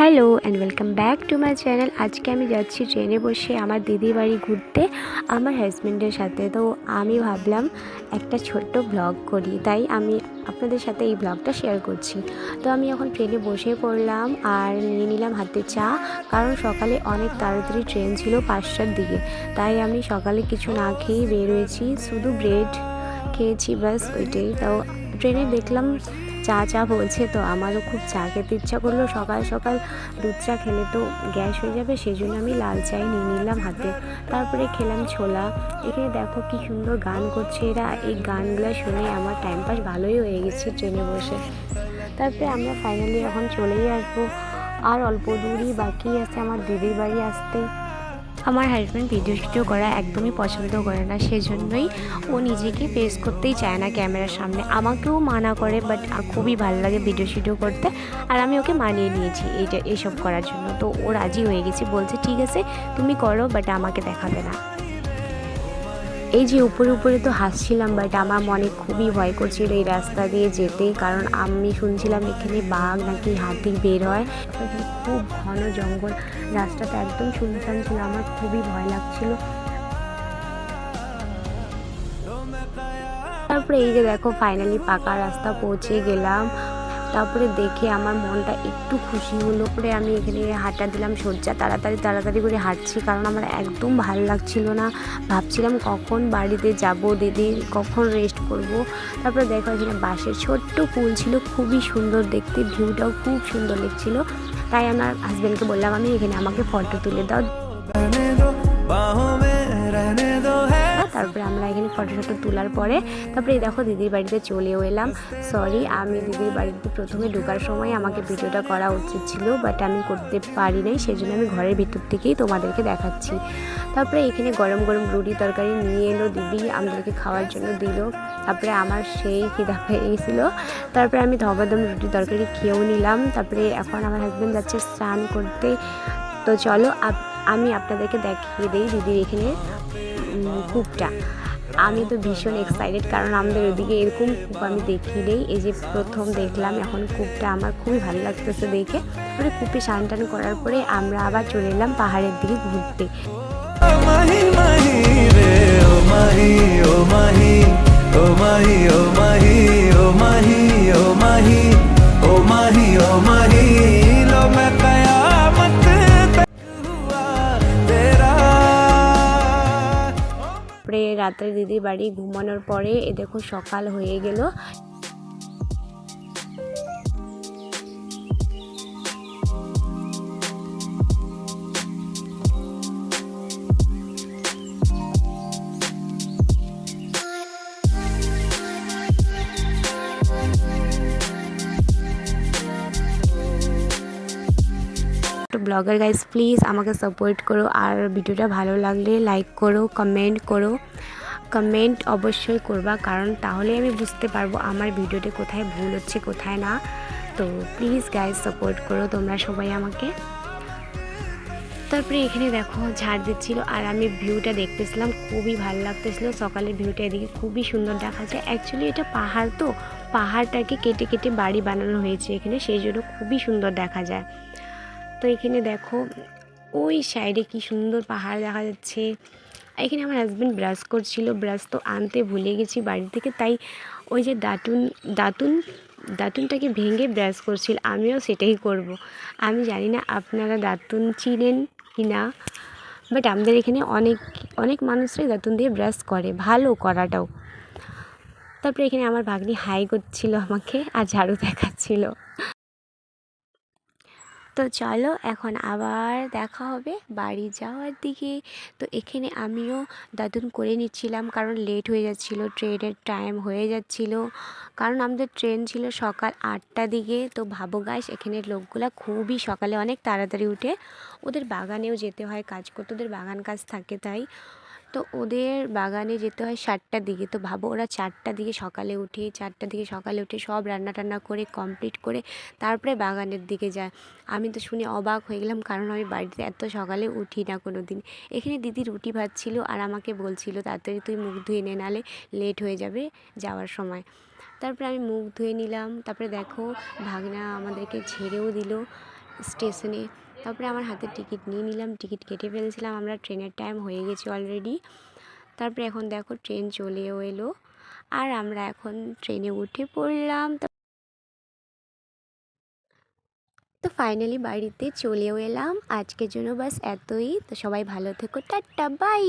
Hello and welcome back to my channel. আজকে আমি যাচ্ছি ট্রেনে বসে আমার দিদির বাড়ি ঘুরতে আমার হাজব্যান্ডের সাথে। তো আমি ভাবলাম একটা ছোট্ট ব্লগ করি, তাই আমি আপনাদের সাথে এই ব্লগটা শেয়ার করছি। তো আমি এখন ট্রেনে বসে পড়লাম আর নিয়ে নিলাম হাতে চা, কারণ সকালে অনেক তাড়াতাড়ি ট্রেন ছিল 5টার দিকে, তাই আমি সকালে কিছু না খেয়েই বের হয়েছি, শুধু ব্রেড খেয়েছি ব্যাস ওইটাই। তো ট্রেনে দেখলাম চা চা বলছে, তো আমারও খুব চা খেতে ইচ্ছা করলো। সকাল সকাল দুধ চা খেলে তো গ্যাস হয়ে যাবে, সেই জন্য আমি লাল চাই নিয়ে নিলাম হাতে। তারপরে খেলাম ছোলা। এখানে দেখো কি সুন্দর গান করছে এরা, এই গানগুলো শুনে আমার টাইম পাস ভালোই হয়ে গেছে ট্রেনে বসে। তারপরে আমরা ফাইনালি এখন চলেই আসবো, আর অল্প দূরই বাকি আছে আমার দিদির বাড়ি আসতে। আমার হাজব্যান্ড ভিডিও করা একদমই পছন্দ করে না, সেজন্যই ও নিজেকে ফেস করতেই চায় না ক্যামেরার সামনে। আমাকেও মানা করে, বাট খুবই ভালো লাগে ভিডিও করতে, আর আমি ওকে মানিয়ে নিয়েছি এইসব করার জন্য। তো ও রাজি হয়ে গেছে, বলছে ঠিক আছে তুমি করো, বাট আমাকে দেখাবে না। এই যে উপরে উপরে তো হাসছিলাম, বাট আমার মনে খুবই ভয় করছিল এই রাস্তা দিয়ে যেতে, কারণ আমি শুনছিলাম এখানে বাঘ নাকি হাতি বের হয়। এখানে খুব ঘন জঙ্গল, রাস্তাটা একদম শুনশান ছিল, আমার খুবই ভয় লাগছিল। তারপরে এই যে দেখো ফাইনালি পাকা রাস্তা পৌঁছে গেলাম। তারপরে দেখে আমার মনটা একটু খুশি হলো, পরে আমি এখানে হাঁটা দিলাম সোজা, তাড়াতাড়ি করে হাঁটছি, কারণ আমার একদম ভালো লাগছিল না। ভাবছিলাম কখন বাড়িতে যাব, দিদি কখন রেস্ট করব। তারপরে দেখো এখানে বাঁশের ছোট্ট পুল ছিল, খুবই সুন্দর দেখতে, ভিউটাও খুব সুন্দর লাগছিল। তাই আমার হাজব্যান্ডকে বললাম আমি এখানে আমাকে ফটো তুলে দাও। তারপরে আমরা এখানে ফটো তোলার পরে তারপরে এই দেখো দিদির বাড়িতে চলেও এলাম। সরি, আমি দিদির বাড়িতে প্রথমে ঢোকার সময় আমাকে ভিডিওটা করা উচিত ছিল, বাট আমি করতে পারি নাই, সেজন্য আমি ঘরের ভিতর থেকেই তোমাদেরকে দেখাচ্ছি। তারপরে এখানে গরম গরম রুটি তরকারি নিয়ে এলো দিদি, আমাদেরকে খাওয়ার জন্য দিল। তারপরে আমার সেই খিদা পেয়ে গেছিলো, তারপরে আমি ধবাধম রুটি তরকারি খেয়েও নিলাম। তারপরে এখন আমার হাজব্যান্ড যাচ্ছে স্নান করতে। তো চলো আমি আপনাদেরকে দেখিয়ে দিই দিদির এখানে কূপটা। আমি তো ভীষণ এক্সাইটেড, কারণ আমাদের ওদিকে এরকম কূপ আমি দেখি নেই, এই যে প্রথম দেখলাম এখন কূপটা, আমার খুবই ভালো লাগতেছে দেখে। তারপরে কূপে স্নান টান করার পরে আমরা আবার চলে এলাম পাহাড়ের দিকে ঘুরতে। তারপরে রাত্রে দিদির বাড়ি ঘুমানোর পরে এ দেখো সকাল হয়ে গেল। ব্লগার গাইজ প্লিজ আমাকে সাপোর্ট করো, আর ভিডিওটা ভালো লাগলে লাইক করো, কমেন্ট অবশ্যই করবা, কারণ তাহলে আমি বুঝতে পারবো আমার ভিডিওতে কোথায় ভুল হচ্ছে কোথায় না। তো প্লিজ গাইজ সাপোর্ট করো তোমরা সবাই আমাকে। তারপরে এখানে দেখো ঝাড় দিচ্ছিল আর আমি ভিউটা দেখতেছিলাম, খুবই ভালো লাগতেছিলো। সকালের ভিউটা এদিকে খুবই সুন্দর দেখা যায়। অ্যাকচুয়ালি এটা পাহাড়, তো পাহাড়টাকে কেটে কেটে বাড়ি বানানো হয়েছে এখানে, সেই জন্য খুবই সুন্দর দেখা যায়। তো এখানে দেখো ওই সাইডে কি সুন্দর পাহাড় দেখা যাচ্ছে। এখানে আমার হাজব্যান্ড ব্রাশ করছিল, ব্রাশ তো আনতে ভুলে গেছি বাড়ি থেকে, তাই ওই যে দাঁতুনটাকে ভেঙে ব্রাশ করছিল, আমিও সেটাই করব। আমি জানি না আপনারা দাঁতুন চিনেন কি না, বাট আমাদের এখানে অনেক অনেক মানুষরাই দাঁতুন দিয়ে ব্রাশ করে, ভালো করাটাও। তারপরে এখানে আমার ভাগ্নি হাই করছিল আমাকে আর ঝাড়ু দেখাচ্ছিল। তো চলো এখন আবার দেখা হবে বাড়ি যাওয়ার দিকে। তো এখানে আমিও দাঁতুন করে নিচ্ছিলাম, কারণ লেট হয়ে যাচ্ছিলো, ট্রেনের টাইম হয়ে যাচ্ছিলো, কারণ আমাদের ট্রেন ছিল সকাল 8টার দিকে। তো ভাবো গাইস, এখানের লোকগুলা খুবই সকালে অনেক তাড়াতাড়ি উঠে, ওদের বাগানেও যেতে হয় কাজ করতে, ওদের বাগান কাজ থাকে, তাই তো ওদের বাগানে যেতে হয় 7টার দিকে। তো ভাবো ওরা 4টার দিকে সকালে উঠে, 4টার দিকে সকালে উঠে সব রান্না টান্না করে কমপ্লিট করে তারপরে বাগানের দিকে যায়। আমি তো শুনে অবাক হয়ে গেলাম, কারণ আমি বাড়িতে এত সকালে উঠি না কোনো দিন। এখানে দিদি রুটি ভাজছিল আর আমাকে বলছিল তাড়াতাড়ি তুই মুখ ধুয়ে নে, নালে লেট হয়ে যাবে যাওয়ার সময়। তারপরে আমি মুখ ধুয়ে নিলাম। তারপরে দেখো ভাগনা আমাদেরকে ছেড়েও দিল, স্টেশনে। তারপরে আমার হাতে টিকিট নিয়ে নিলাম, টিকিট কেটে ফেলছিলাম, আমরা ট্রেনের টাইম হয়ে গেছে অলরেডি। তারপরে এখন দেখো ট্রেন চলেও এলো আর আমরা এখন ট্রেনে উঠে পড়লাম। তো ফাইনালি বাড়িতে চলেও এলাম। আজকের জন্য বাস এতই। তো সবাই ভালো থেকো, টাটা বাই।